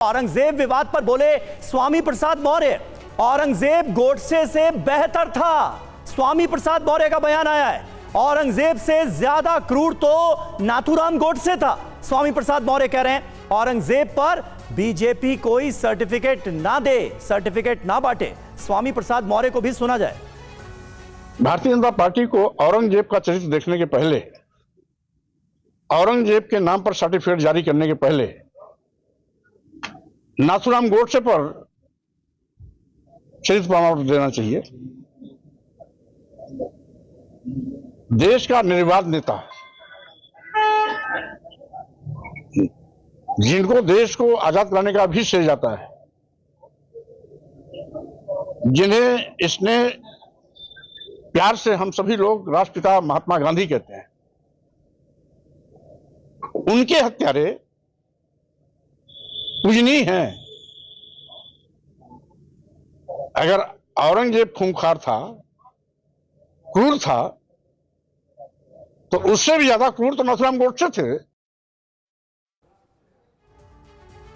औरंगजेब विवाद पर बोले स्वामी प्रसाद मौर्य, औरंगजेब गोडसे से बेहतर था। स्वामी प्रसाद मौर्य का बयान आया है, औरंगजेब से ज्यादा क्रूर तो नाथूराम गोडसे था। स्वामी प्रसाद मौर्य कह रहे हैं औरंगजेब पर बीजेपी कोई सर्टिफिकेट ना दे, सर्टिफिकेट ना बांटे। स्वामी प्रसाद मौर्य को भी सुना जाए। भारतीय जनता पार्टी को औरंगजेब का चरित्र देखने के पहले, औरंगजेब के नाम पर सर्टिफिकेट जारी करने के पहले नाथूराम गोडसे पर चरित्र प्रमाण पत्र देना चाहिए। देश का निर्विवाद नेता, जिनको देश को आजाद कराने का भी श्रेय जाता है, जिन्हें इसने प्यार से हम सभी लोग राष्ट्रपिता महात्मा गांधी कहते हैं, उनके हत्यारे पूजनीय हैं। अगर औरंगजेब खूंखार था, क्रूर था, तो उससे भी ज्यादा क्रूर तो नाथूराम गोडसे थे।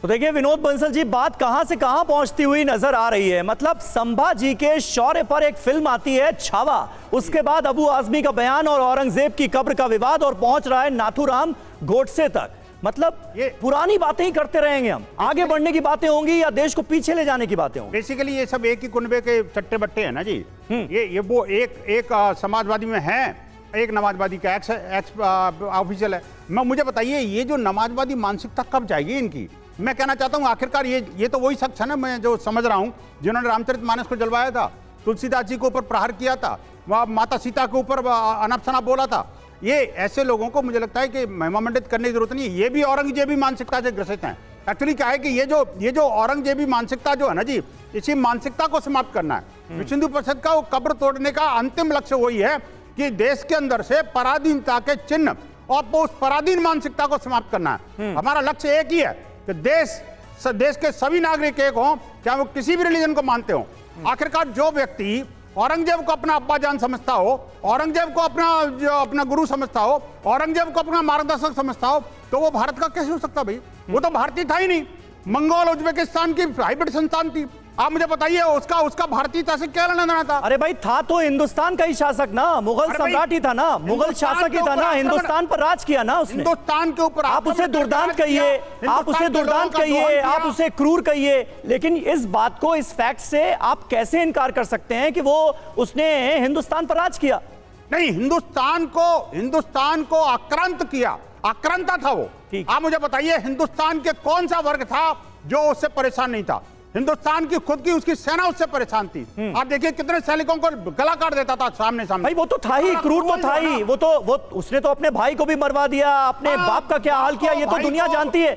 तो देखिए विनोद बंसल जी, बात कहां से कहां पहुंचती हुई नजर आ रही है। मतलब संभाजी के शौर्य पर एक फिल्म आती है छावा, उसके बाद अबू आजमी का बयान और औरंगजेब की कब्र का विवाद, और पहुंच रहा है नाथूराम गोडसे तक। मतलब ये पुरानी बातें ही करते रहेंगे हम, आगे बढ़ने की बातें होंगी या देश को पीछे ले जाने की बातें होंगी। बेसिकली ये सब एक ही कुनबे के चट्टे बट्टे हैं ना जी। ये वो एक समाजवादी में है, एक नमाजवादी का एक्स ऑफिशियल है। मुझे बताइए ये जो नमाजवादी मानसिकता कब जाएगी इनकी। मैं कहना चाहता हूं आखिरकार ये तो वही शख्स है ना, मैं जो समझ रहा हूं, जिन्होंने रामचरितमानस को जलवाया था, तुलसीदास जी के ऊपर प्रहार किया था, वहां माता सीता के ऊपर अनपशना बोला था। ये ऐसे लोगों को मुझे लगता है कि महिमामंडित करने की जरूरत नहीं है। ये भी औरंगजेबी मानसिकता से ग्रसित हैं। एक्चुअली क्या है कि ये जो औरंगजेबी मानसिकता जो है ना जी, इसी मानसिकता को समाप्त करना है। विश्व हिंदू परिषद का वो कब्र तोड़ने का अंतिम लक्ष्य वही है कि देश के अंदर से पराधीनता के चिन्ह और उस पराधीन मानसिकता को समाप्त करना है। हमारा लक्ष्य एक ही है कि देश के सभी नागरिक एक हों, चाहे वो किसी भी रिलीजन को मानते हो। आखिरकार जो व्यक्ति औरंगजेब को अपना अब्बाजान समझता हो, औरंगजेब को अपना गुरु समझता हो, औरंगजेब को अपना मार्गदर्शक समझता हो, तो वो भारत का कैसे हो सकता भाई? वो तो भारतीय था ही नहीं, मंगोल उज्बेकिस्तान की हाइब्रिड संतान थी। आप मुझे बताइए उसका भारतीयता से क्या लेना देना था? अरे भाई था तो हिंदुस्तान का ही शासक ना, मुगल सम्राट ही था ना, मुगल शासक ही था ना, हिंदुस्तान पर राज किया ना उसने। हिंदुस्तान के ऊपर आप उसे दुर्दांत कहिए, आप उसे दुर्दांत कहिए, आप उसे क्रूर कहिए, लेकिन इस बात को, इस फैक्ट से आप कैसे इनकार कर सकते हैं कि वो उसने हिंदुस्तान पर राज किया? नहीं, हिंदुस्तान को आक्रांत किया, आक्रांता था वो। आप मुझे बताइए हिंदुस्तान के कौन सा वर्ग था जो उससे परेशान नहीं था? हिंदुस्तान की खुद की उसकी सेना उससे परेशान थी। आप देखिए कितने सैनिकों को गला काट देता था सामने सामने। भाई वो तो था ही, क्रूर तो था ही। वो उसने तो अपने भाई को भी मरवा दिया, अपने बाप का क्या हाल किया ये तो दुनिया जानती है।